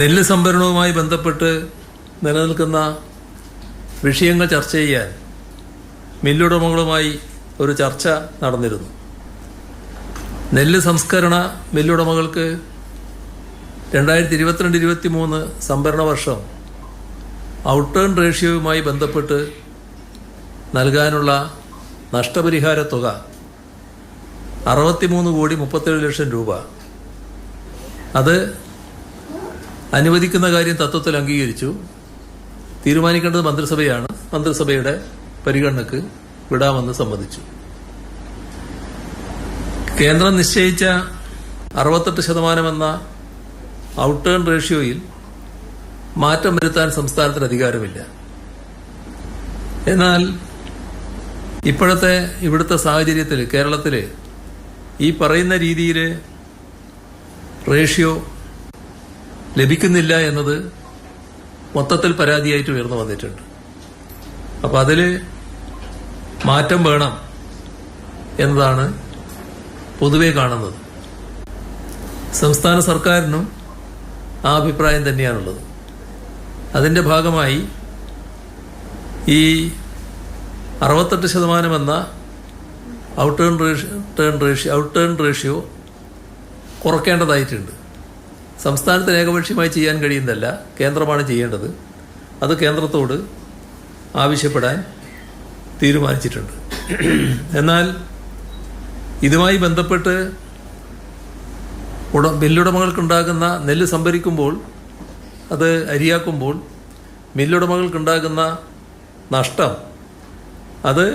നെല്ല് സംഭരണവുമായി ബന്ധപ്പെട്ട് നിലനിൽക്കുന്ന വിഷയങ്ങൾ ചർച്ച ചെയ്യാൻ മില്ലുടമകളുമായി ഒരു ചർച്ച നടന്നിരുന്നു. നെല്ല് സംസ്കരണ മില്ലുടമകൾക്ക് 2022-23 സംഭരണ വർഷം ഔട്ടേൺ റേഷ്യോയുമായി ബന്ധപ്പെട്ട് നൽകാനുള്ള നഷ്ടപരിഹാര തുക 63,37,00,000 രൂപ. അത് അനുവദിക്കുന്ന കാര്യം തത്വത്തിൽ അംഗീകരിച്ചു. തീരുമാനിക്കേണ്ടത് മന്ത്രിസഭയാണ്. മന്ത്രിസഭയുടെ പരിഗണനക്ക് വിടാമെന്ന് സമ്മതിച്ചു. കേന്ദ്രം നിശ്ചയിച്ച 68% എന്ന ഔട്ടേൺ റേഷ്യോയിൽ മാറ്റം വരുത്താൻ സംസ്ഥാനത്തിന് അധികാരമില്ല. എന്നാൽ ഇവിടുത്തെ സാഹചര്യത്തിൽ കേരളത്തിൽ ഈ പറയുന്ന രീതിയിൽ റേഷ്യോ ലഭിക്കുന്നില്ല എന്നത് മൊത്തത്തിൽ പരാതിയായിട്ട് ഉയർന്നു വന്നിട്ടുണ്ട്. അപ്പം അതിൽ മാറ്റം വേണം എന്നതാണ് പൊതുവെ കാണുന്നത്. സംസ്ഥാന സർക്കാരിനും ആ അഭിപ്രായം തന്നെയാണുള്ളത്. അതിൻ്റെ ഭാഗമായി ഈ 68% എന്ന ഔട്ടേൺ റേഷ്യോ കുറയ്ക്കേണ്ടതായിട്ടുണ്ട്. സംസ്ഥാനത്തിന് ഏകപക്ഷീയമായി ചെയ്യാൻ കഴിയുന്നതല്ല, കേന്ദ്രമാണ് ചെയ്യേണ്ടത്. അത് കേന്ദ്രത്തോട് ആവശ്യപ്പെടാൻ തീരുമാനിച്ചിട്ടുണ്ട്. എന്നാൽ ഇതുമായി ബന്ധപ്പെട്ട് മില്ലുടമകൾക്കുണ്ടാകുന്ന നെല്ല് സംഭരിക്കുമ്പോൾ, അത് അരിയാക്കുമ്പോൾ മില്ലുടമകൾക്കുണ്ടാകുന്ന നഷ്ടം അത്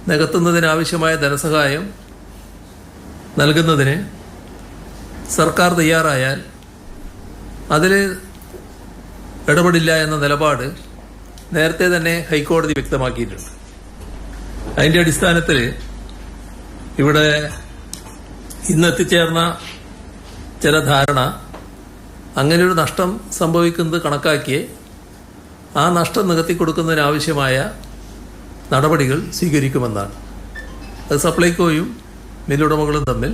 നികത്തുന്നതിനാവശ്യമായ ധനസഹായം നൽകുന്നതിന് സർക്കാർ തയ്യാറായാൽ അതിൽ ഇടപെടില്ല എന്ന നിലപാട് നേരത്തെ തന്നെ ഹൈക്കോടതി വ്യക്തമാക്കിയിട്ടുണ്ട്. അതിൻ്റെ അടിസ്ഥാനത്തിൽ ഇവിടെ ഇന്നെത്തിച്ചേർന്ന ചില ധാരണ അങ്ങനെയൊരു നഷ്ടം സംഭവിക്കുന്നത് കണക്കാക്കി ആ നഷ്ടം നികത്തിക്കൊടുക്കുന്നതിനാവശ്യമായ നടപടികൾ സ്വീകരിക്കുമെന്നാണ്. അത് സപ്ലൈകോയും മില്ലുടമകളും തമ്മിൽ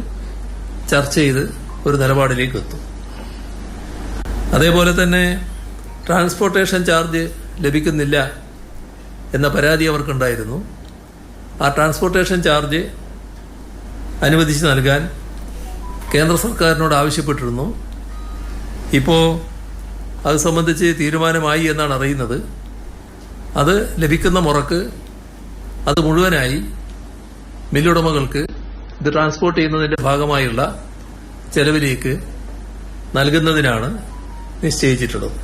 ചർച്ച ചെയ്ത് ഒരു നിലപാടിലേക്ക് എത്തും. അതേപോലെ തന്നെ ട്രാൻസ്പോർട്ടേഷൻ ചാർജ് ലഭിക്കുന്നില്ല എന്ന പരാതി അവർക്കുണ്ടായിരുന്നു. ആ ട്രാൻസ്പോർട്ടേഷൻ ചാർജ് അനുവദിച്ച് നൽകാൻ കേന്ദ്ര സർക്കാരിനോട് ആവശ്യപ്പെട്ടിരുന്നു. ഇപ്പോൾ അത് സംബന്ധിച്ച് തീരുമാനമായി എന്നാണ് അറിയുന്നത്. അത് ലഭിക്കുന്ന മുറക്ക് അത് മുഴുവനായി മില്ലുടമകൾക്ക് ഇത് ട്രാൻസ്പോർട്ട് ചെയ്യുന്നതിന്റെ ഭാഗമായുള്ള ചെലവിലേക്ക് നൽകുന്നതിനാണ് നിശ്ചയിച്ചിട്ടുള്ളത്.